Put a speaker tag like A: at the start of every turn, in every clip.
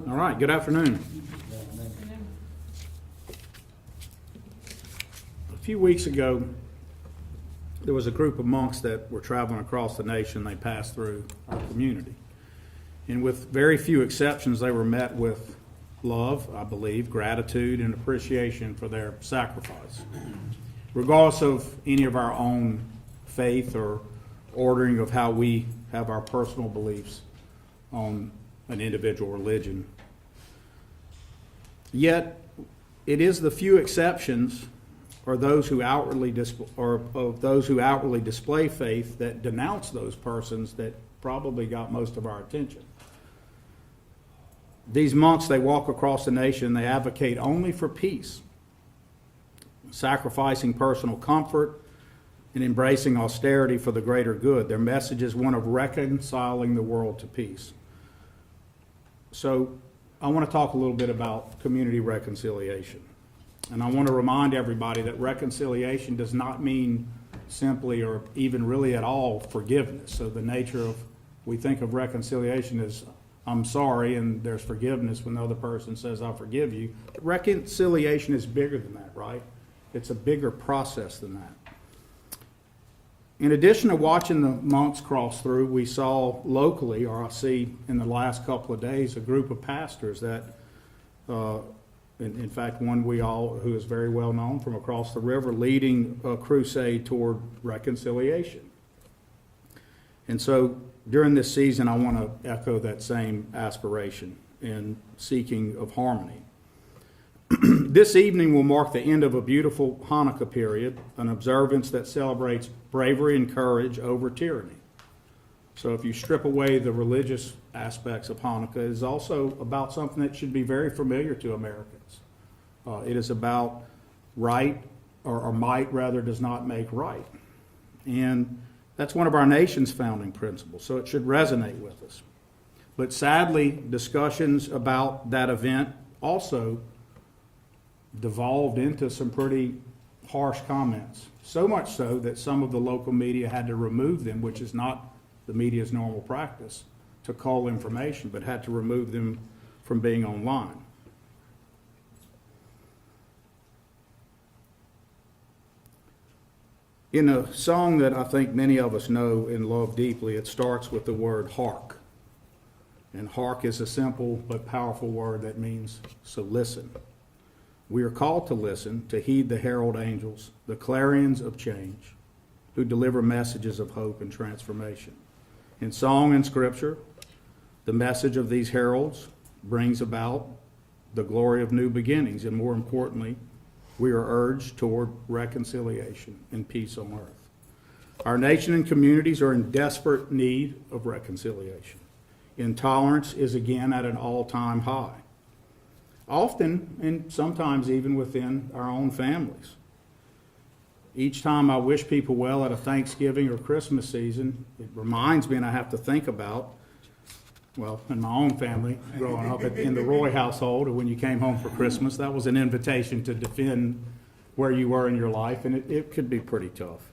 A: All right, good afternoon. A few weeks ago, there was a group of monks that were traveling across the nation. They passed through our community. And with very few exceptions, they were met with love, I believe, gratitude, and appreciation for their sacrifice. Regardless of any of our own faith or ordering of how we have our personal beliefs on an individual religion. Yet, it is the few exceptions or those who outwardly display faith that denounce those persons that probably got most of our attention. These monks, they walk across the nation, they advocate only for peace, sacrificing personal comfort and embracing austerity for the greater good. Their message is one of reconciling the world to peace. So I want to talk a little bit about community reconciliation. And I want to remind everybody that reconciliation does not mean simply or even really at all forgiveness. So the nature of, we think of reconciliation as I'm sorry and there's forgiveness when the other person says I forgive you. Reconciliation is bigger than that, right? It's a bigger process than that. In addition to watching the monks cross through, we saw locally, or I see in the last couple of days, a group of pastors that, in fact, one who is very well known from across the river, leading a crusade toward reconciliation. And so during this season, I want to echo that same aspiration in seeking of harmony. This evening will mark the end of a beautiful Hanukkah period, an observance that celebrates bravery and courage over tyranny. So if you strip away the religious aspects of Hanukkah, it is also about something that should be very familiar to Americans. It is about right, or might rather, does not make right. And that's one of our nation's founding principles, so it should resonate with us. But sadly, discussions about that event also devolved into some pretty harsh comments. So much so that some of the local media had to remove them, which is not the media's normal practice, to cull information, but had to remove them from being online. In a song that I think many of us know and love deeply, it starts with the word hark. And hark is a simple but powerful word that means so listen. We are called to listen, to heed the herald angels, the clarions of change, who deliver messages of hope and transformation. In song and scripture, the message of these heralds brings about the glory of new beginnings, and more importantly, we are urged toward reconciliation and peace on earth. Our nation and communities are in desperate need of reconciliation. Intolerance is again at an all-time high. Often, and sometimes even within our own families. Each time I wish people well at a Thanksgiving or Christmas season, it reminds me, and I have to think about, well, in my own family, growing up in the Roy household, or when you came home for Christmas, that was an invitation to defend where you were in your life, and it could be pretty tough.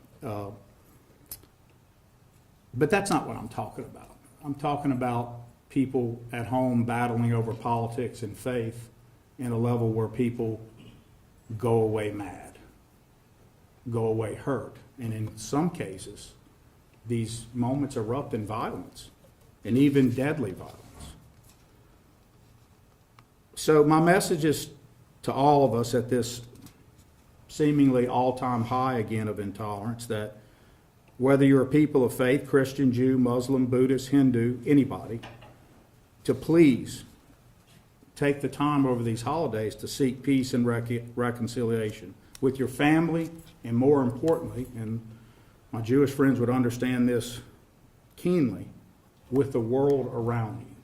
A: But that's not what I'm talking about. I'm talking about people at home battling over politics and faith in a level where people go away mad, go away hurt. And in some cases, these moments erupt in violence, and even deadly violence. So my message is to all of us at this seemingly all-time high again of intolerance, that whether you're a people of faith, Christian, Jew, Muslim, Buddhist, Hindu, anybody, to please take the time over these holidays to seek peace and reconciliation with your family, and more importantly, and my Jewish friends would understand this keenly, with the world around you.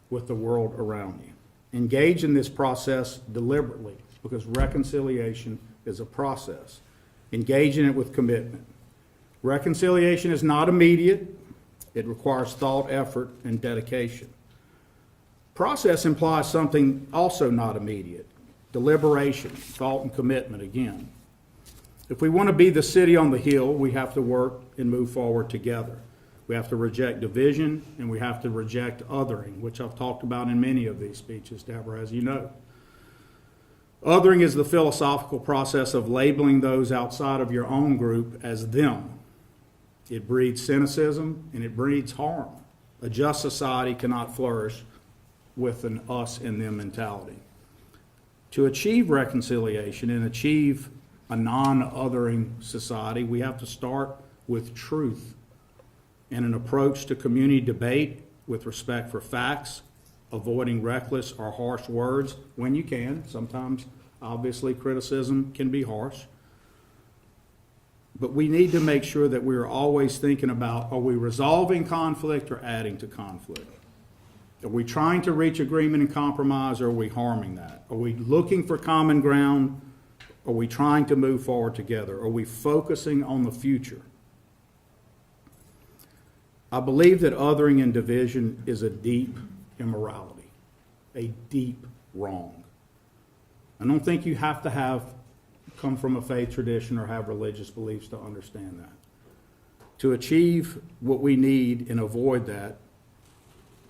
A: With the world around you. Engage in this process deliberately, because reconciliation is a process. Engage in it with commitment. Reconciliation is not immediate. It requires thought, effort, and dedication. Process implies something also not immediate. Deliberation, thought, and commitment again. If we want to be the city on the hill, we have to work and move forward together. We have to reject division, and we have to reject othering, which I've talked about in many of these speeches, Deborah, as you know. Othering is the philosophical process of labeling those outside of your own group as them. It breeds cynicism and it breeds harm. A just society cannot flourish with an us and them mentality. To achieve reconciliation and achieve a non-othering society, we have to start with truth and an approach to community debate with respect for facts, avoiding reckless or harsh words when you can. Sometimes, obviously, criticism can be harsh. But we need to make sure that we are always thinking about, are we resolving conflict or adding to conflict? Are we trying to reach agreement and compromise, or are we harming that? Are we looking for common ground? Are we trying to move forward together? Are we focusing on the future? I believe that othering and division is a deep immorality, a deep wrong. I don't think you have to come from a faith tradition or have religious beliefs to understand that. To achieve what we need and avoid that,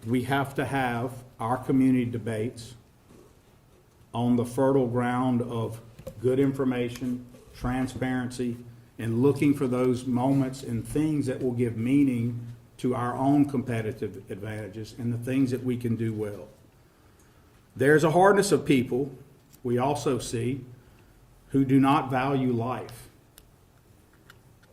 A: we have to have our community debates on the fertile ground of good information, transparency, and looking for those moments and things that will give meaning to our own competitive advantages and the things that we can do well. There's a hardness of people we also see who do not value life.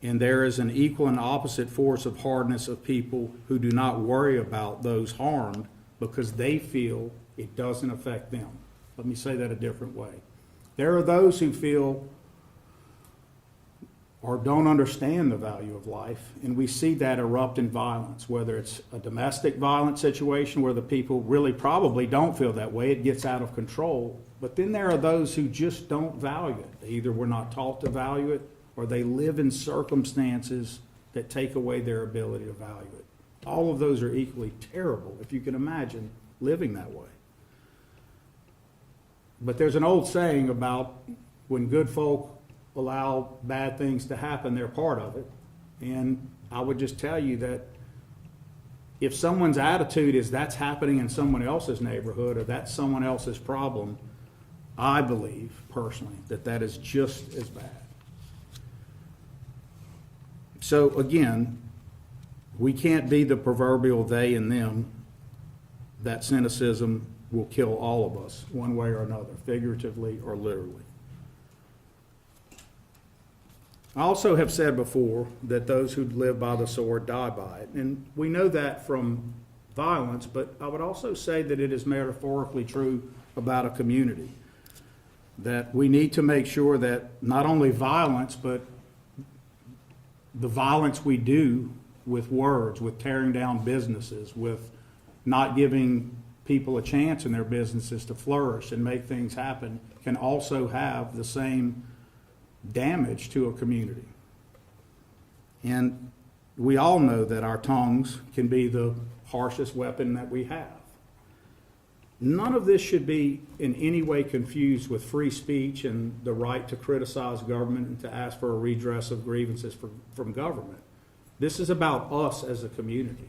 A: And there is an equal and opposite force of hardness of people who do not worry about those harmed because they feel it doesn't affect them. Let me say that a different way. There are those who feel or don't understand the value of life, and we see that erupt in violence, whether it's a domestic violence situation where the people really probably don't feel that way, it gets out of control. But then there are those who just don't value it. They either were not taught to value it, or they live in circumstances that take away their ability to value it. All of those are equally terrible, if you can imagine living that way. But there's an old saying about when good folk allow bad things to happen, they're part of it. And I would just tell you that if someone's attitude is that's happening in someone else's neighborhood or that's someone else's problem, I believe personally that that is just as bad. So again, we can't be the proverbial they and them. That cynicism will kill all of us one way or another, figuratively or literally. I also have said before that those who live by the sword die by it. And we know that from violence, but I would also say that it is metaphorically true about a community. That we need to make sure that not only violence, but the violence we do with words, with tearing down businesses, with not giving people a chance in their businesses to flourish and make things happen, can also have the same damage to a community. And we all know that our tongues can be the harshest weapon that we have. None of this should be in any way confused with free speech and the right to criticize government and to ask for a redress of grievances from government. This is about us as a community.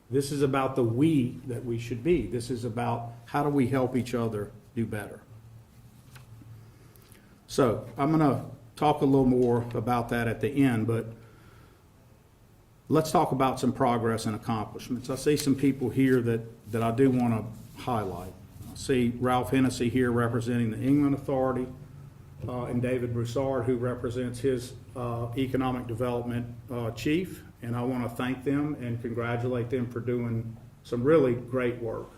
A: This is about the we that we should be. This is about how do we help each other do better. So I'm going to talk a little more about that at the end, but let's talk about some progress and accomplishments. I see some people here that I do want to highlight. I see Ralph Hennessy here representing the England Authority, and David Broussard, who represents his economic development chief, and I want to thank them and congratulate them for doing some really great work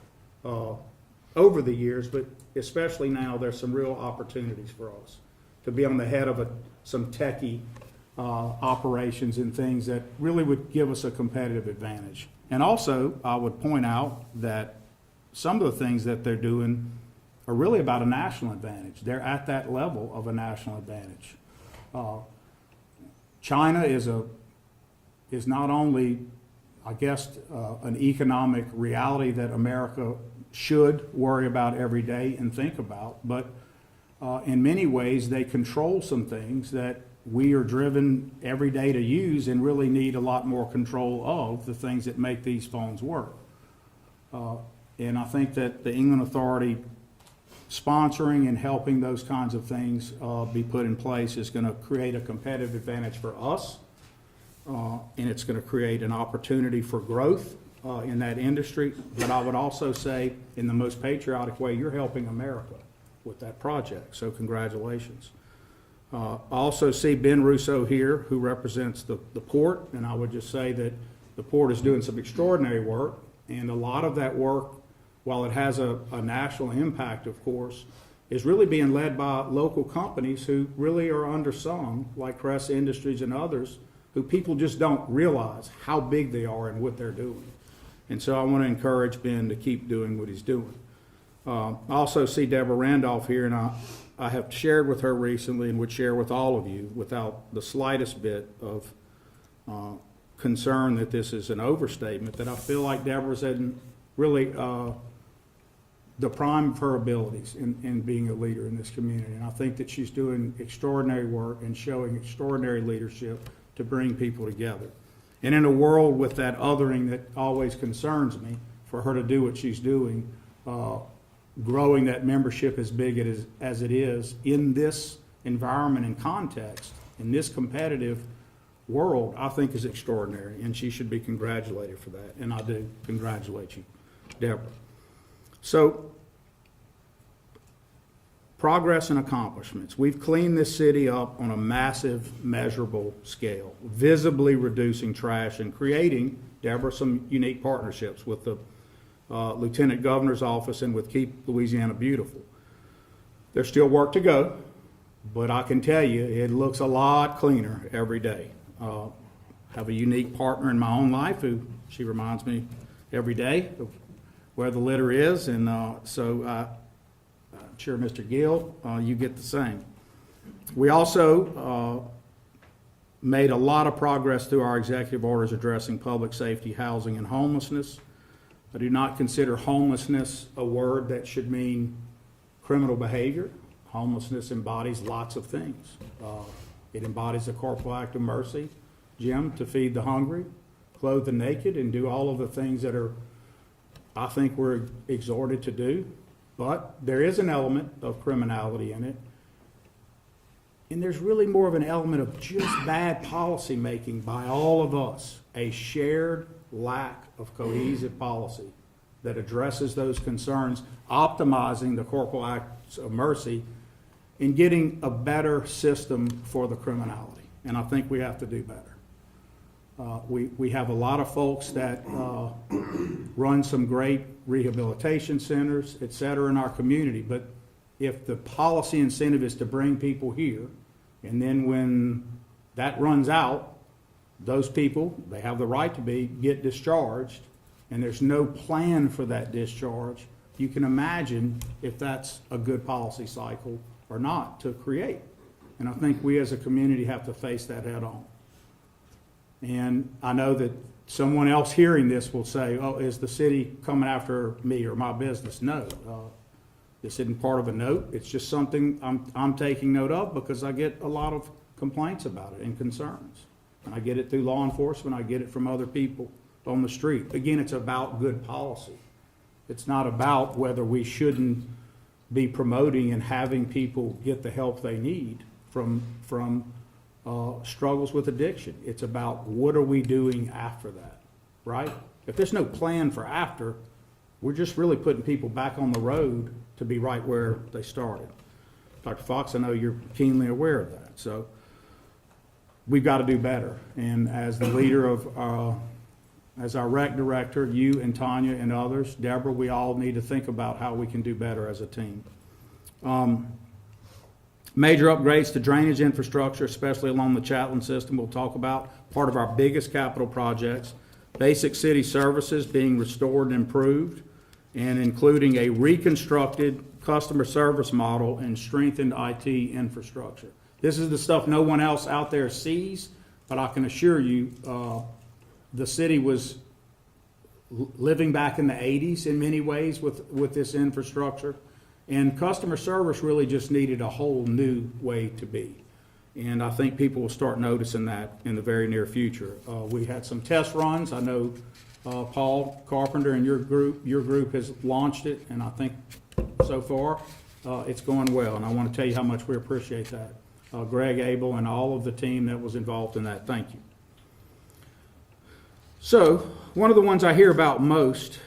A: over the years, but especially now there's some real opportunities for us to be on the head of some techie operations and things that really would give us a competitive advantage. And also, I would point out that some of the things that they're doing are really about a national advantage. They're at that level of a national advantage. China is not only, I guess, an economic reality that America should worry about every day and think about, but in many ways they control some things that we are driven every day to use and really need a lot more control of the things that make these phones work. And I think that the England Authority sponsoring and helping those kinds of things be put in place is going to create a competitive advantage for us, and it's going to create an opportunity for growth in that industry. But I would also say, in the most patriotic way, you're helping America with that project, so congratulations. I also see Ben Russo here, who represents the port, and I would just say that the port is doing some extraordinary work, and a lot of that work, while it has a national impact, of course, is really being led by local companies who really are undersung, like Crest Industries and others, who people just don't realize how big they are and what they're doing. And so I want to encourage Ben to keep doing what he's doing. I also see Deborah Randolph here, and I have shared with her recently and would share with all of you without the slightest bit of concern that this is an overstatement, that I feel like Deborah's in really the prime of her abilities in being a leader in this community. And I think that she's doing extraordinary work and showing extraordinary leadership to bring people together. And in a world with that othering that always concerns me, for her to do what she's doing, growing that membership as big as it is in this environment and context, in this competitive world, I think is extraordinary, and she should be congratulated for that. And I do congratulate you, Deborah. So, progress and accomplishments. We've cleaned this city up on a massive, measurable scale, visibly reducing trash and creating, Deborah, some unique partnerships with the Lieutenant Governor's Office and with Keep Louisiana Beautiful. There's still work to go, but I can tell you it looks a lot cleaner every day. Have a unique partner in my own life who she reminds me every day of where the litter is, and so I'm sure Mr. Gill, you get the same. We also made a lot of progress through our executive orders addressing public safety, housing, and homelessness. I do not consider homelessness a word that should mean criminal behavior. Homelessness embodies lots of things. It embodies a corporal act of mercy, Jim, to feed the hungry, clothe the naked, and do all of the things that are, I think, we're exhorted to do. But there is an element of criminality in it. And there's really more of an element of just bad policy making by all of us, a shared lack of cohesive policy that addresses those concerns, optimizing the corporal acts of mercy, and getting a better system for the criminality. And I think we have to do better. We have a lot of folks that run some great rehabilitation centers, et cetera, in our community. But if the policy incentive is to bring people here, and then when that runs out, those people, they have the right to get discharged, and there's no plan for that discharge, you can imagine if that's a good policy cycle or not to create. And I think we as a community have to face that head on. And I know that someone else hearing this will say, oh, is the city coming after me or my business? No. This isn't part of a note. It's just something I'm taking note of because I get a lot of complaints about it and concerns. And I get it through law enforcement. I get it from other people on the street. Again, it's about good policy. It's not about whether we shouldn't be promoting and having people get the help they need from struggles with addiction. It's about what are we doing after that, right? If there's no plan for after, we're just really putting people back on the road to be right where they started. Dr. Fox, I know you're keenly aware of that. So we've got to do better. And as the leader of, as our rec director, you and Tanya and others, Deborah, we all need to think about how we can do better as a team. Major upgrades to drainage infrastructure, especially along the Chatelain system, we'll talk about. Part of our biggest capital projects. Basic city services being restored and improved, and including a reconstructed customer service model and strengthened IT infrastructure. This is the stuff no one else out there sees, but I can assure you the city was living back in the 80s in many ways with this infrastructure. And customer service really just needed a whole new way to be. And I think people will start noticing that in the very near future. We had some test runs. I know Paul Carpenter and your group has launched it, and I think so far it's going well. And I want to tell you how much we appreciate that. Greg Abel and all of the team that was involved in that, thank you. So one of the ones I hear about most,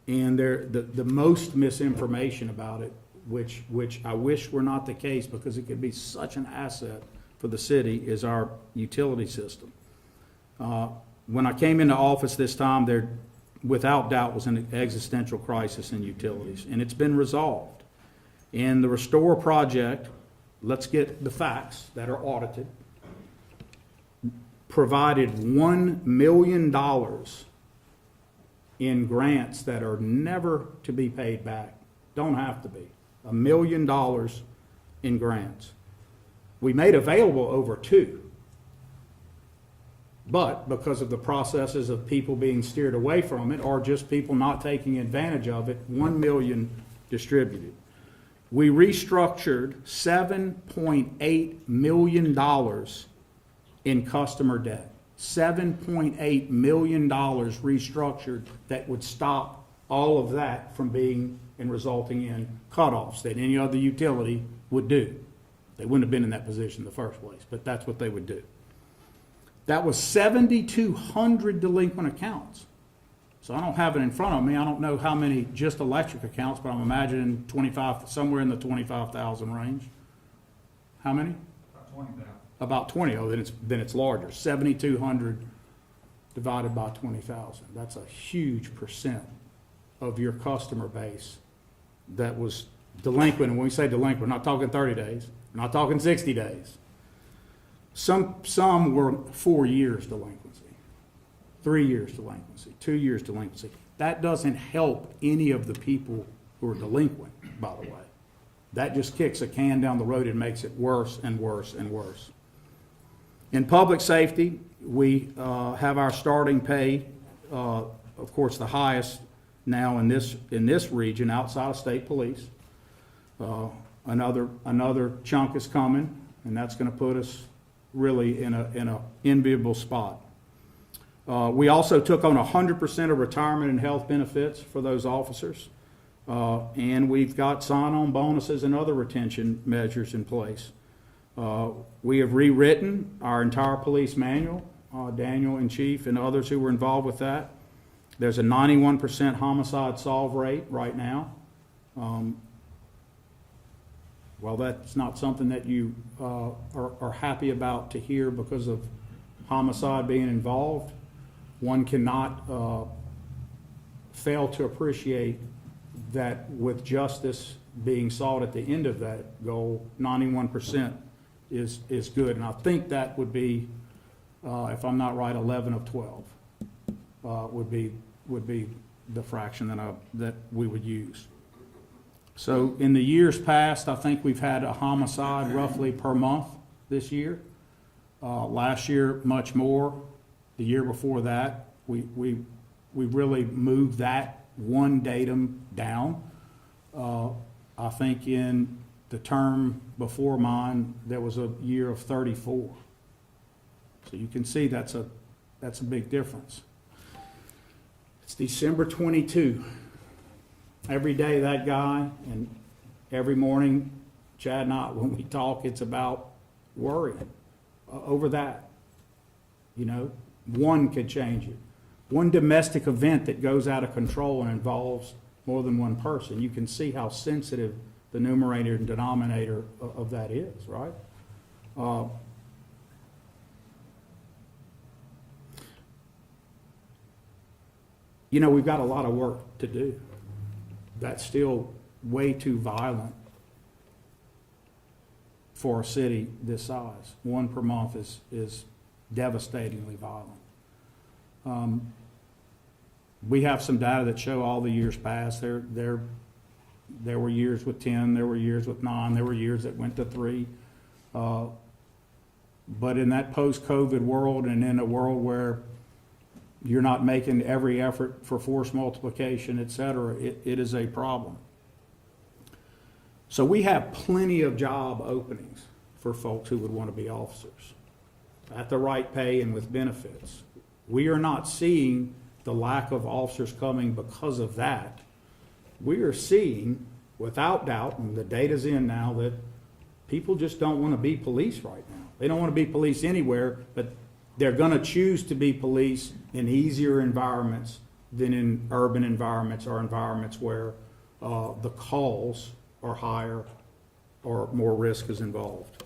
A: and the most misinformation about it, which I wish were not the case because it could be such an asset for the city, is our utility system. When I came into office this time, there without doubt was an existential crisis in utilities, and it's been resolved. In the Restore project, let's get the facts that are audited, provided $1 million in grants that are never to be paid back. Don't have to be. $1 million in grants. We made available over 2. But because of the processes of people being steered away from it or just people not taking advantage of it, 1 million distributed. We restructured $7.8 million in customer debt. $7.8 million restructured that would stop all of that from being and resulting in cutoffs that any other utility would do. They wouldn't have been in that position in the first place, but that's what they would do. That was 7,200 delinquent accounts. So I don't have it in front of me. I don't know how many just electric accounts, but I'm imagining 25, somewhere in the 25,000 range. How many?
B: About 20,000.
A: About 20. Oh, then it's larger. 7,200 divided by 20,000. That's a huge percent of your customer base that was delinquent. And when we say delinquent, we're not talking 30 days. We're not talking 60 days. Some were 4 years delinquency, 3 years delinquency, 2 years delinquency. That doesn't help any of the people who are delinquent, by the way. That just kicks a can down the road and makes it worse and worse and worse. In public safety, we have our starting pay, of course, the highest now in this region outside of state police. Another chunk is coming, and that's going to put us really in a enviable spot. We also took on 100% of retirement and health benefits for those officers, and we've got sign-on bonuses and other retention measures in place. We have rewritten our entire police manual, Daniel in chief and others who were involved with that. There's a 91% homicide solve rate right now. Well, that's not something that you are happy about to hear because of homicide being involved. One cannot fail to appreciate that with justice being sought at the end of that goal, 91% is good. And I think that would be, if I'm not right, 11 of 12 would be the fraction that we would use. So in the years past, I think we've had a homicide roughly per month this year. Last year, much more. The year before that, we really moved that one datum down. I think in the term before mine, there was a year of 34. So you can see that's a big difference. It's December 22. Every day that guy, and every morning, Chad and I, when we talk, it's about worry over that. You know, one could change it. One domestic event that goes out of control and involves more than one person, you can see how sensitive the numerator and denominator of that is, right? You know, we've got a lot of work to do. That's still way too violent for a city this size. One per month is devastatingly violent. We have some data that show all the years past. There were years with 10, there were years with 9, there were years that went to 3. But in that post-COVID world and in a world where you're not making every effort for force multiplication, et cetera, it is a problem. So we have plenty of job openings for folks who would want to be officers at the right pay and with benefits. We are not seeing the lack of officers coming because of that. We are seeing, without doubt, and the data's in now, that people just don't want to be police right now. They don't want to be police anywhere, but they're going to choose to be police in easier environments than in urban environments or environments where the calls are higher or more risk is involved.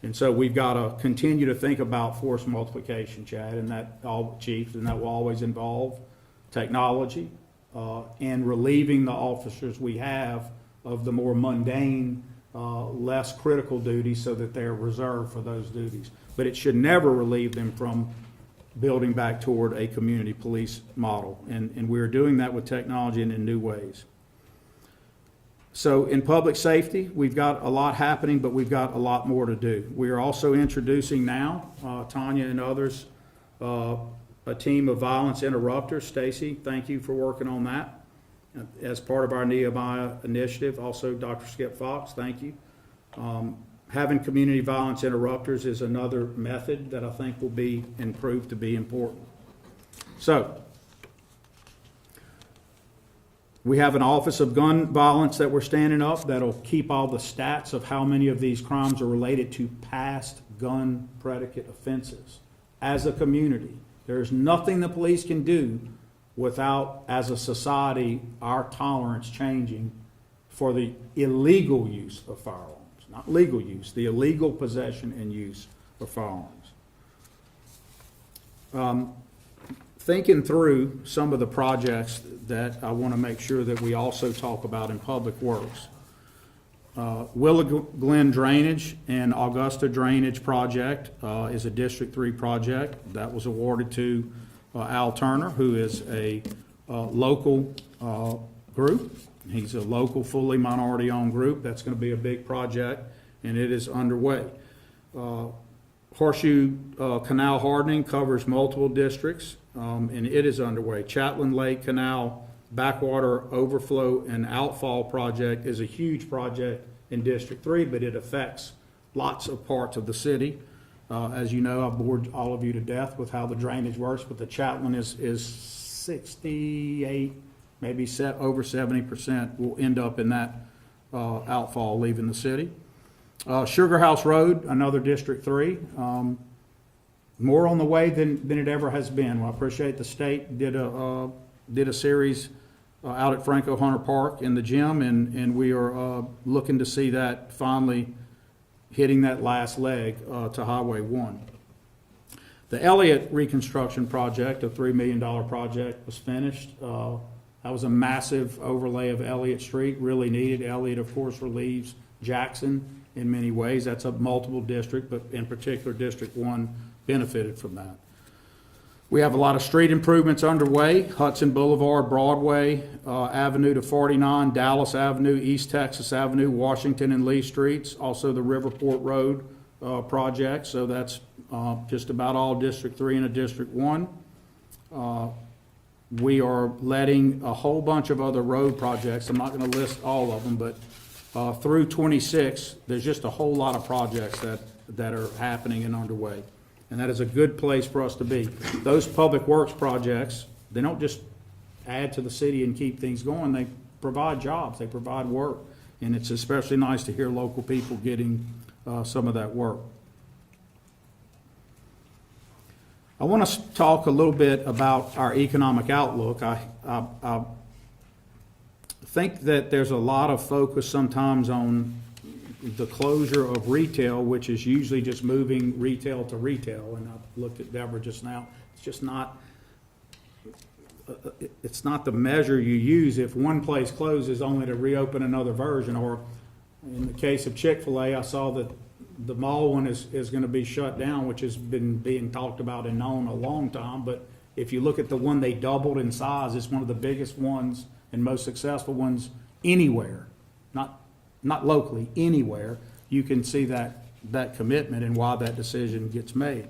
A: And so we've got to continue to think about force multiplication, Chad, and that all chiefs, and that will always involve technology and relieving the officers we have of the more mundane, less critical duties so that they're reserved for those duties. But it should never relieve them from building back toward a community police model. And we're doing that with technology and in new ways. So in public safety, we've got a lot happening, but we've got a lot more to do. We are also introducing now, Tanya and others, a team of violence interrupters. Stacy, thank you for working on that as part of our Nehemiah initiative. Also, Dr. Skip Fox, thank you. Having community violence interrupters is another method that I think will be and prove to be important. So, we have an Office of Gun Violence that we're standing up that'll keep all the stats of how many of these crimes are related to past gun predicate offenses. As a community, there's nothing the police can do without, as a society, our tolerance changing for the illegal use of firearms. Not legal use, the illegal possession and use of firearms. Thinking through some of the projects that I want to make sure that we also talk about in Public Works. Willow Glen Drainage and Augusta Drainage Project is a District 3 project that was awarded to Al Turner, who is a local group. He's a local, fully minority-owned group. That's going to be a big project, and it is underway. Horseshoe Canal hardening covers multiple districts, and it is underway. Chatelain Lake Canal backwater overflow and outfall project is a huge project in District 3, but it affects lots of parts of the city. As you know, I've bored all of you to death with how the drainage works, but the Chatelain is 68, maybe over 70% will end up in that outfall leaving the city. Sugar House Road, another District 3, more on the way than it ever has been. Well, I appreciate the state did a series out at Franco Hunter Park in the gym, and we are looking to see that finally hitting that last leg to Highway 1. The Elliott reconstruction project, a $3 million project, was finished. That was a massive overlay of Elliott Street, really needed. Elliott, of course, relieves Jackson in many ways. That's a multiple district, but in particular, District 1 benefited from that. We have a lot of street improvements underway. Hudson Boulevard, Broadway, Avenue to 49, Dallas Avenue, East Texas Avenue, Washington and Lee Streets, also the Riverport Road project. So that's just about all District 3 and a District 1. We are letting a whole bunch of other road projects. I'm not going to list all of them, but through 26, there's just a whole lot of projects that are happening and underway. And that is a good place for us to be. Those public works projects, they don't just add to the city and keep things going. They provide jobs, they provide work. And it's especially nice to hear local people getting some of that work. I want to talk a little bit about our economic outlook. I think that there's a lot of focus sometimes on the closure of retail, which is usually just moving retail to retail. And I looked at Deborah just now. It's just not, it's not the measure you use if one place closes only to reopen another version. Or in the case of Chick-fil-A, I saw that the mall one is going to be shut down, which has been being talked about and known a long time. But if you look at the one they doubled in size, it's one of the biggest ones and most successful ones anywhere, not locally, anywhere. You can see that commitment and why that decision gets made.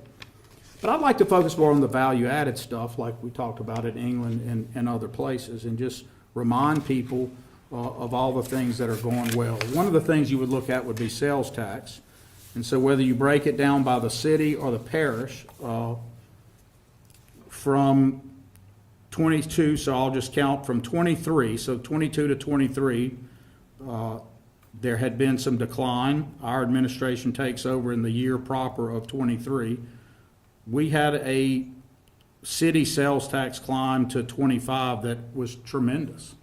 A: But I'd like to focus more on the value-added stuff like we talked about in England and other places, and just remind people of all the things that are going well. One of the things you would look at would be sales tax. And so whether you break it down by the city or the parish, from 22, so I'll just count from 23, so 22 to 23, there had been some decline. Our administration takes over in the year proper of 23. We had a city sales tax climb to 25 that was tremendous.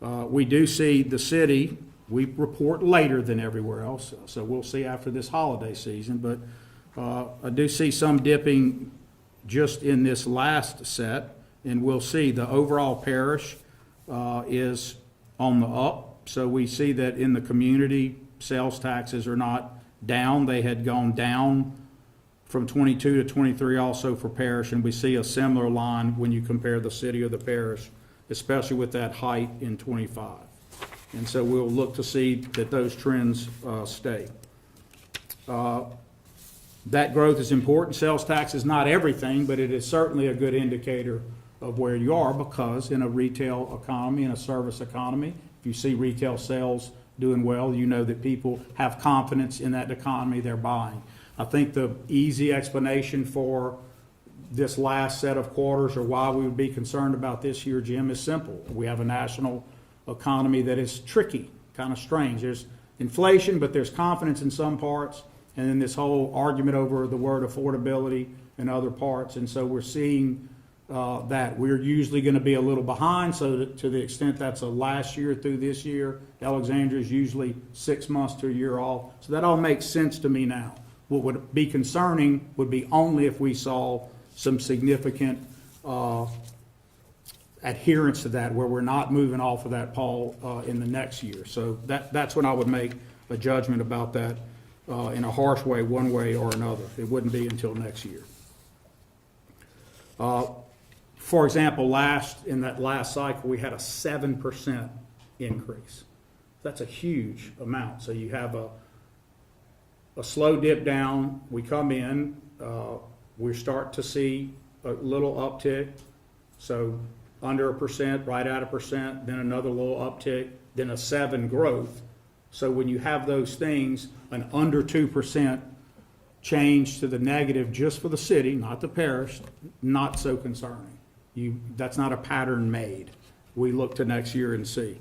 A: We do see the city, we report later than everywhere else, so we'll see after this holiday season, but I do see some dipping just in this last set, and we'll see the overall parish is on the up. So we see that in the community, sales taxes are not down. They had gone down from 22 to 23 also for parish, and we see a similar line when you compare the city or the parish, especially with that height in 25. And so we'll look to see that those trends stay. That growth is important. Sales tax is not everything, but it is certainly a good indicator of where you are, because in a retail economy, in a service economy, if you see retail sales doing well, you know that people have confidence in that economy they're buying. I think the easy explanation for this last set of quarters, or why we would be concerned about this year, Jim, is simple. We have a national economy that is tricky, kind of strange. There's inflation, but there's confidence in some parts, and then this whole argument over the word affordability in other parts. And so we're seeing that we're usually going to be a little behind, so that to the extent that's a last year through this year, Alexandria is usually 6 months to a year off. So that all makes sense to me now. What would be concerning would be only if we saw some significant adherence to that, where we're not moving off of that, Paul, in the next year. So that's when I would make a judgment about that in a harsh way, one way or another. It wouldn't be until next year. For example, in that last cycle, we had a 7% increase. That's a huge amount. So you have a slow dip down. We come in, we start to see a little uptick. So under 1%, right at 1%, then another little uptick, then a 7 growth. So when you have those things, an under 2% change to the negative just for the city, not the parish, not so concerning. That's not a pattern made. We look to next year and see.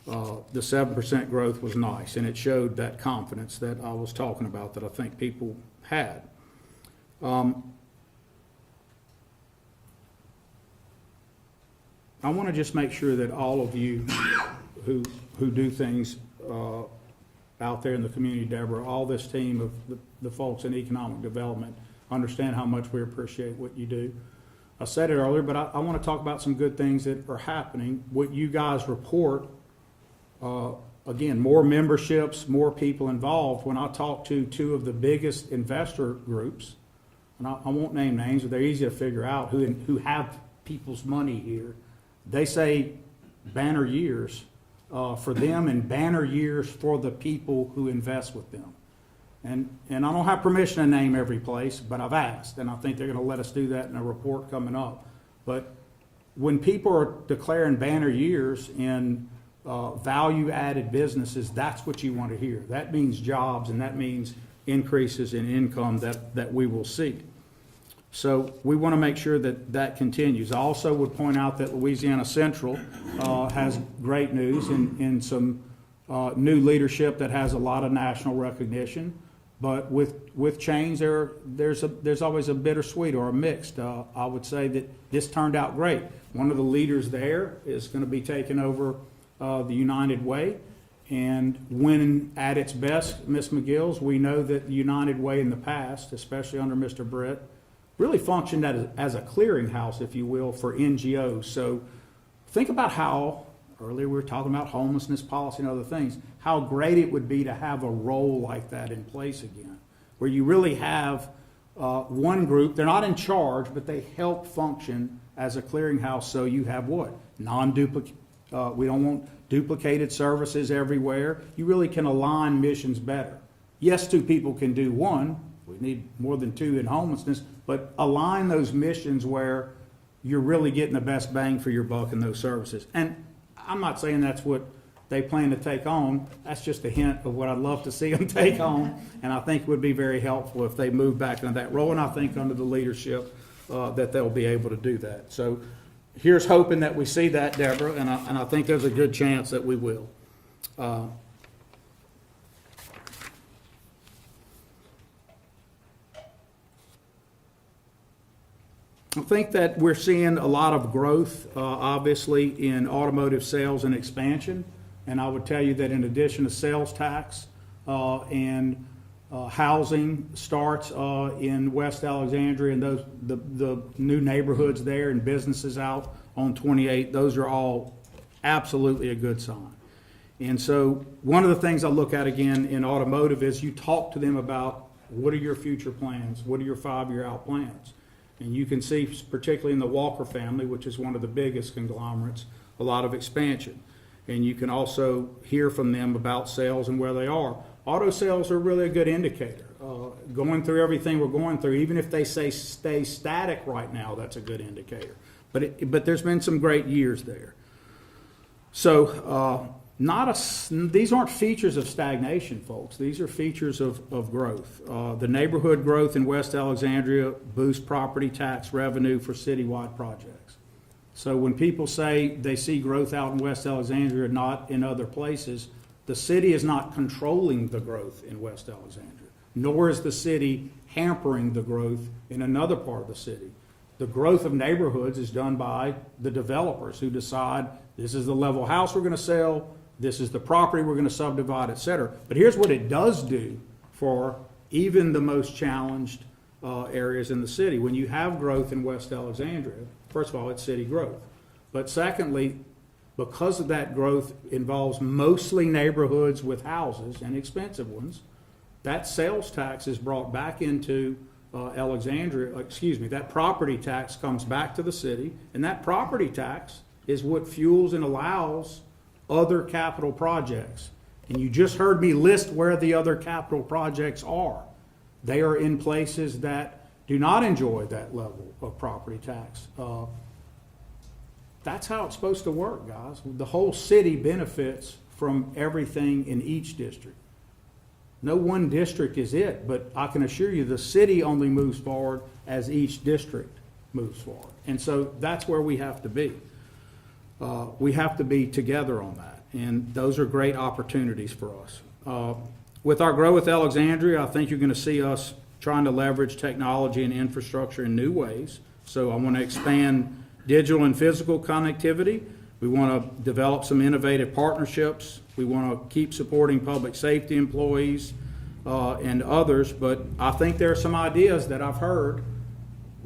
A: The 7% growth was nice, and it showed that confidence that I was talking about that I think people had. I want to just make sure that all of you who do things out there in the community, Deborah, all this team of the folks in economic development, understand how much we appreciate what you do. I said it earlier, but I want to talk about some good things that are happening. What you guys report, again, more memberships, more people involved. When I talk to two of the biggest investor groups, and I won't name names, but they're easy to figure out, who have people's money here, they say banner years for them and banner years for the people who invest with them. And I don't have permission to name every place, but I've asked, and I think they're going to let us do that in a report coming up. But when people are declaring banner years in value-added businesses, that's what you want to hear. That means jobs, and that means increases in income that we will see. So we want to make sure that that continues. I also would point out that Louisiana Central has great news in some new leadership that has a lot of national recognition. But with change, there's always a bittersweet or a mixed. I would say that this turned out great. One of the leaders there is going to be taking over the United Way. And when at its best, Ms. McGill's, we know that the United Way in the past, especially under Mr. Britt, really functioned as a clearinghouse, if you will, for NGOs. So think about how, earlier we were talking about homelessness policy and other things, how great it would be to have a role like that in place again, where you really have one group, they're not in charge, but they help function as a clearinghouse. So you have what? Non-duplicate, we don't want duplicated services everywhere. You really can align missions better. Yes, two people can do one. We need more than two in homelessness, but align those missions where you're really getting the best bang for your buck in those services. And I'm not saying that's what they plan to take on, that's just a hint of what I'd love to see them take on, and I think would be very helpful if they move back into that role, and I think under the leadership that they'll be able to do that. So here's hoping that we see that, Deborah, and I think there's a good chance that we will. I think that we're seeing a lot of growth, obviously, in automotive sales and expansion. And I would tell you that in addition to sales tax and housing starts in West Alexandria and the new neighborhoods there and businesses out on 28, those are all absolutely a good sign. And so one of the things I look at again in automotive is you talk to them about what are your future plans, what are your 5-year out plans. And you can see, particularly in the Walker family, which is one of the biggest conglomerates, a lot of expansion. And you can also hear from them about sales and where they are. Auto sales are really a good indicator. Going through everything we're going through, even if they say stay static right now, that's a good indicator. But there's been some great years there. So these aren't features of stagnation, folks. These are features of growth. The neighborhood growth in West Alexandria boosts property tax revenue for citywide projects. So when people say they see growth out in West Alexandria, not in other places, the city is not controlling the growth in West Alexandria, nor is the city hampering the growth in another part of the city. The growth of neighborhoods is done by the developers who decide this is the level house we're going to sell, this is the property we're going to subdivide, et cetera. But here's what it does do for even the most challenged areas in the city. When you have growth in West Alexandria, first of all, it's city growth. But secondly, because of that growth involves mostly neighborhoods with houses and expensive ones, that sales tax is brought back into that property tax comes back to the city, and that property tax is what fuels and allows other capital projects. And you just heard me list where the other capital projects are. They are in places that do not enjoy that level of property tax. That's how it's supposed to work, guys. The whole city benefits from everything in each district. No one district is it, but I can assure you the city only moves forward as each district moves forward. And so that's where we have to be. We have to be together on that, and those are great opportunities for us. With our Grow with Alexandria, I think you're going to see us trying to leverage technology and infrastructure in new ways. So I want to expand digital and physical connectivity. We want to develop some innovative partnerships. We want to keep supporting public safety employees and others, but I think there are some ideas that I've heard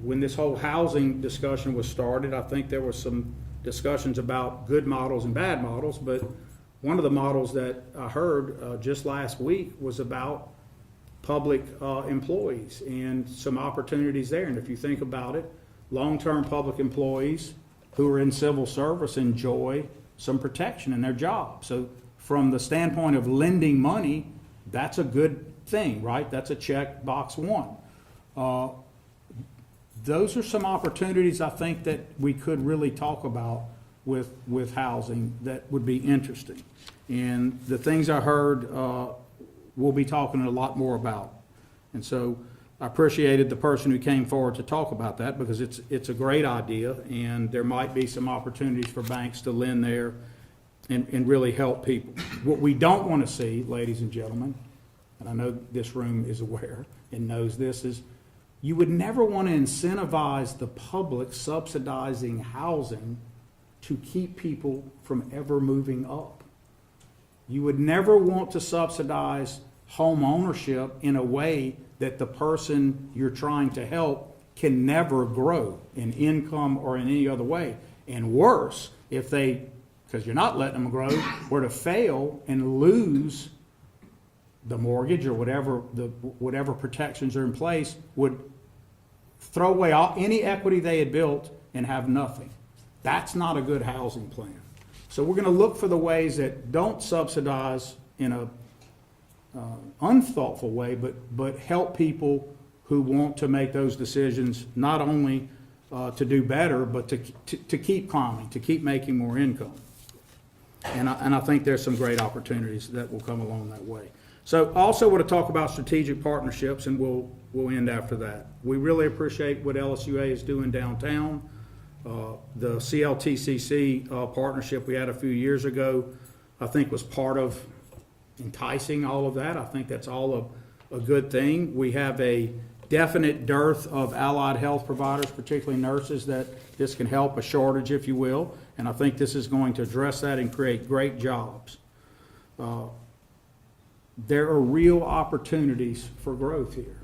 A: when this whole housing discussion was started. I think there was some discussions about good models and bad models, but one of the models that I heard just last week was about public employees and some opportunities there. And if you think about it, long-term public employees who are in civil service enjoy some protection in their job. So from the standpoint of lending money, that's a good thing, right? That's a check box one. Those are some opportunities I think that we could really talk about with housing that would be interesting. And the things I heard, we'll be talking a lot more about. And so I appreciated the person who came forward to talk about that, because it's a great idea, and there might be some opportunities for banks to lend there and really help people. What we don't want to see, ladies and gentlemen, and I know this room is aware and knows this, is you would never want to incentivize the public subsidizing housing to keep people from ever moving up. You would never want to subsidize home ownership in a way that the person you're trying to help can never grow in income or in any other way. And worse, if they, because you're not letting them grow, were to fail and lose the mortgage or whatever protections are in place, would throw away any equity they had built and have nothing. That's not a good housing plan. So we're going to look for the ways that don't subsidize in a unthoughtful way, but help people who want to make those decisions, not only to do better, but to keep climbing, to keep making more income. And I think there's some great opportunities that will come along that way. So also want to talk about strategic partnerships, and we'll end after that. We really appreciate what LSUA is doing downtown. The CLTCC partnership we had a few years ago, I think was part of enticing all of that. I think that's all a good thing. We have a definite dearth of allied health providers, particularly nurses, that this can help, a shortage, if you will. And I think this is going to address that and create great jobs. There are real opportunities for growth here.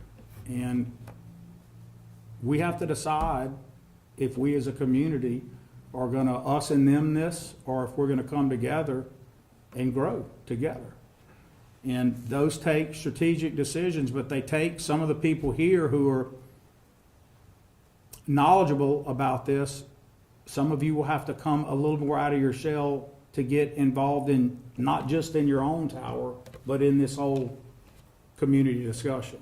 A: And we have to decide if we as a community are going to us and them this, or if we're going to come together and grow together. And those take strategic decisions, but they take some of the people here who are knowledgeable about this. Some of you will have to come a little more out of your shell to get involved in, not just in your own tower, but in this whole community discussion.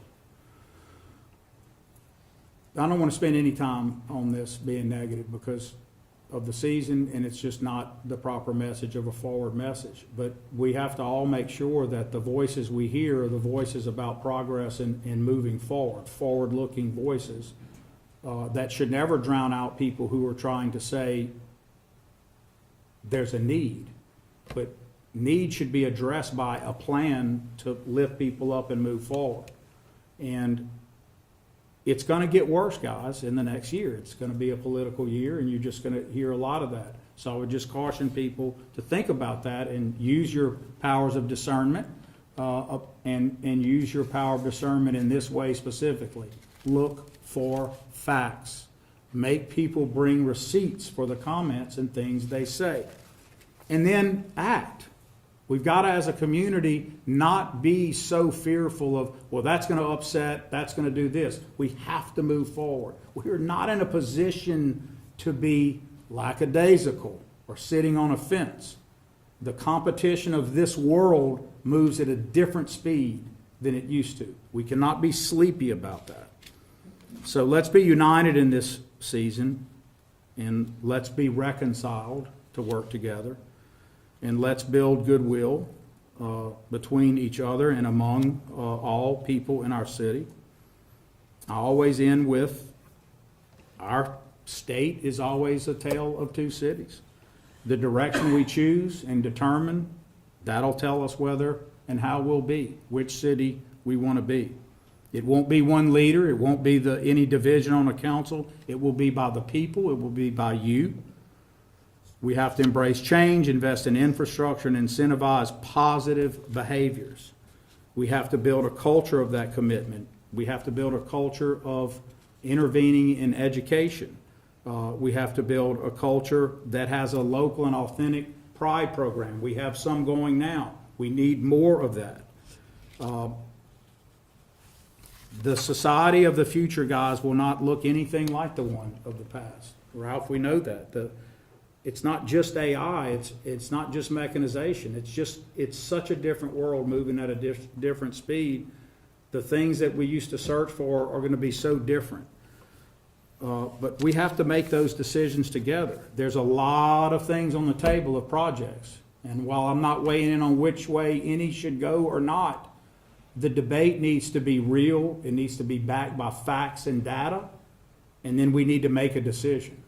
A: I don't want to spend any time on this being negative because of the season, and it's just not the proper message of a forward message. But we have to all make sure that the voices we hear are the voices about progress and moving forward, forward-looking voices that should never drown out people who are trying to say there's a need. But need should be addressed by a plan to lift people up and move forward. And it's going to get worse, guys, in the next year. It's going to be a political year, and you're just going to hear a lot of that. So I would just caution people to think about that and use your powers of discernment and use your power of discernment in this way specifically. Look for facts. Make people bring receipts for the comments and things they say. And then act. We've got to, as a community, not be so fearful of, well, that's going to upset, that's going to do this. We have to move forward. We're not in a position to be lackadaisical or sitting on a fence. The competition of this world moves at a different speed than it used to. We cannot be sleepy about that. So let's be united in this season, and let's be reconciled to work together. And let's build goodwill between each other and among all people in our city. I always end with our state is always a tale of two cities. The direction we choose and determine, that'll tell us whether and how we'll be, which city we want to be. It won't be one leader. It won't be any division on a council. It will be by the people. It will be by you. We have to embrace change, invest in infrastructure, and incentivize positive behaviors. We have to build a culture of that commitment. We have to build a culture of intervening in education. We have to build a culture that has a local and authentic pride program. We have some going now. We need more of that. The society of the future, guys, will not look anything like the one of the past. Ralph, we know that. It's not just AI, it's not just mechanization. It's such a different world moving at a different speed. The things that we used to search for are going to be so different. But we have to make those decisions together. There's a lot of things on the table of projects. And while I'm not weighing in on which way any should go or not, the debate needs to be real. It needs to be backed by facts and data. And then we need to make a decision.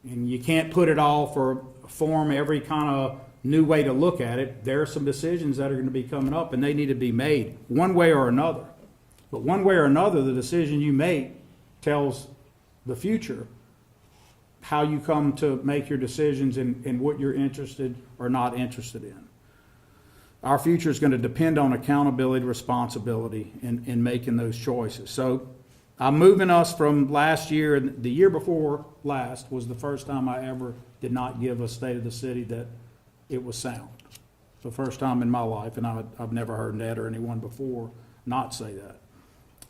A: And you can't put it all for form every kind of new way to look at it. There are some decisions that are going to be coming up, and they need to be made one way or another. But one way or another, the decision you make tells the future how you come to make your decisions and what you're interested or not interested in. Our future is going to depend on accountability, responsibility, in making those choices. So I'm moving us from last year, and the year before last was the first time I ever did not give a state of the city that it was sound. The first time in my life, and I've never heard Ned or anyone before not say that.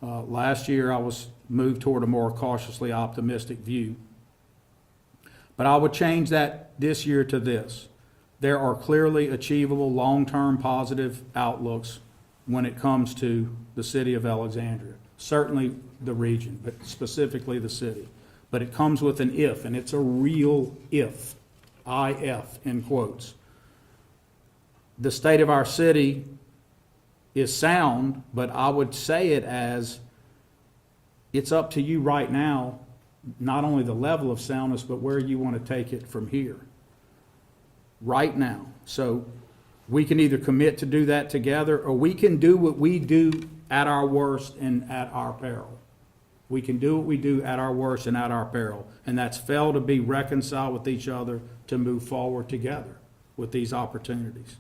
A: Last year I was moved toward a more cautiously optimistic view. But I would change that this year to this. There are clearly achievable long-term positive outlooks when it comes to the city of Alexandria. Certainly the region, but specifically the city. But it comes with an if, and it's a real if, I-F in quotes. the state of our city is sound, but I would say it as it's up to you right now, not only the level of soundness, but where you want to take it from here. Right now. So we can either commit to do that together, or we can do what we do at our worst and at our peril. We can do what we do at our worst and at our peril, and that's fail to be reconciled with each other to move forward together with these opportunities.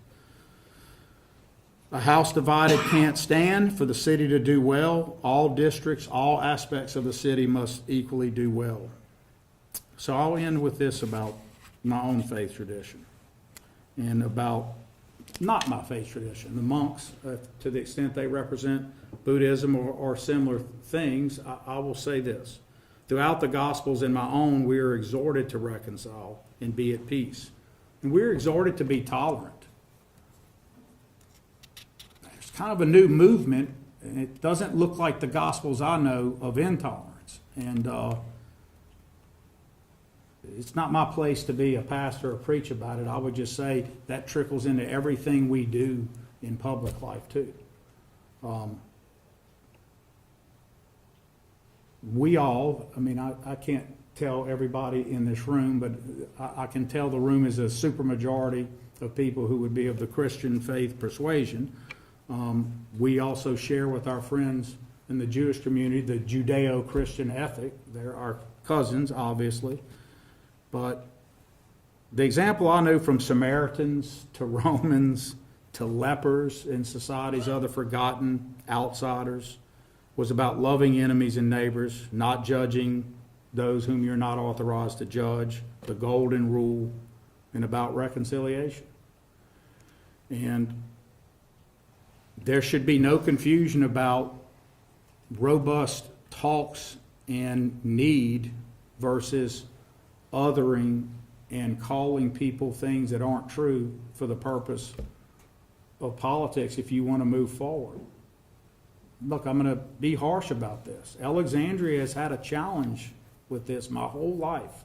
A: A house divided can't stand. For the city to do well, all districts, all aspects of the city must equally do well. So I'll end with this about my own faith tradition and about not my faith tradition. The monks, to the extent they represent Buddhism or similar things, I will say this. Throughout the Gospels and my own, we are exhorted to reconcile and be at peace. And we're exhorted to be tolerant. There's kind of a new movement, and it doesn't look like the Gospels I know of intolerance. And it's not my place to be a pastor or preach about it. I would just say that trickles into everything we do in public life too. We all, I can't tell everybody in this room, but I can tell the room is a supermajority of people who would be of the Christian faith persuasion. We also share with our friends in the Jewish community the Judeo-Christian ethic. They're our cousins, obviously. But the example I know from Samaritans to Romans to lepers in societies, other forgotten outsiders, was about loving enemies and neighbors, not judging those whom you're not authorized to judge, the golden rule, and about reconciliation. And there should be no confusion about robust talks and need versus othering and calling people things that aren't true for the purpose of politics if you want to move forward. Look, I'm going to be harsh about this. Alexandria has had a challenge with this my whole life.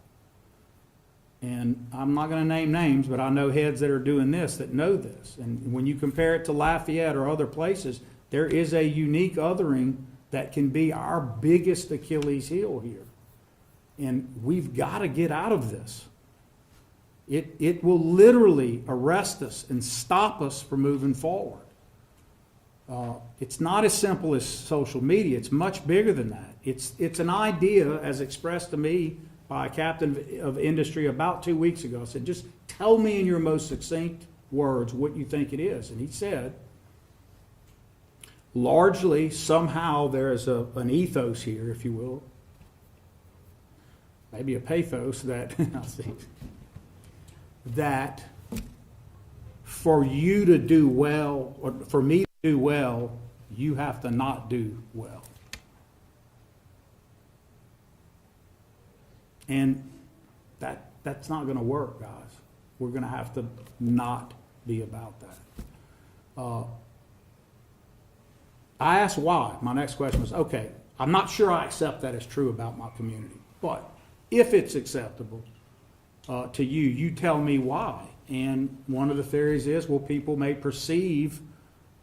A: And I'm not going to name names, but I know heads that are doing this that know this. And when you compare it to Lafayette or other places, there is a unique othering that can be our biggest Achilles heel here. And we've got to get out of this. It will literally arrest us and stop us from moving forward. It's not as simple as social media. It's much bigger than that. It's an idea as expressed to me by a captain of industry about 2 weeks ago. I said, just tell me in your most succinct words what you think it is. And he said, largely, somehow there is an ethos here, if you will, maybe a pathos that, that for you to do well, or for me to do well, you have to not do well. And that's not going to work, guys. We're going to have to not be about that. I asked why. My next question was, okay, I'm not sure I accept that as true about my community, but if it's acceptable to you, you tell me why. And one of the theories is, well, people may perceive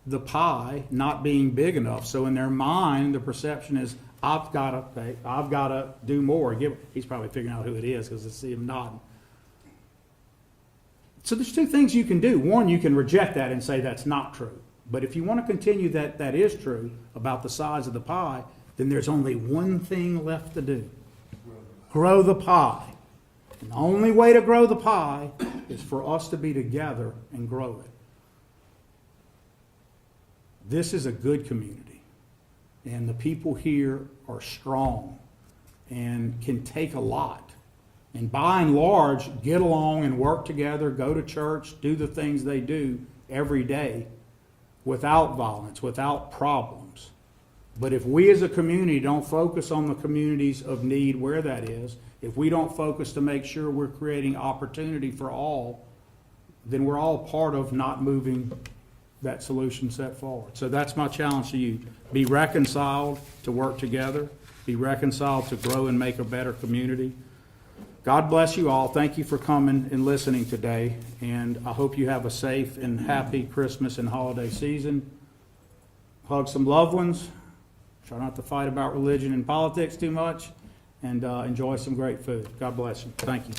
A: the pie not being big enough. So in their mind, the perception is, I've got to do more. He's probably figuring out who it is because I see him nodding. So there's two things you can do. One, you can reject that and say that's not true. But if you want to continue that is true about the size of the pie, then there's only one thing left to do. Grow the pie. And the only way to grow the pie is for us to be together and grow it. This is a good community. And the people here are strong and can take a lot. And by and large, get along and work together, go to church, do the things they do every day without violence, without problems. But if we as a community don't focus on the communities of need where that is, if we don't focus to make sure we're creating opportunity for all, then we're all part of not moving that solution set forward. So that's my challenge to you. Be reconciled to work together. Be reconciled to grow and make a better community. God bless you all. Thank you for coming and listening today. And I hope you have a safe and happy Christmas and holiday season. Hug some loved ones. Try not to fight about religion and politics too much. And enjoy some great food. God bless you. Thank you.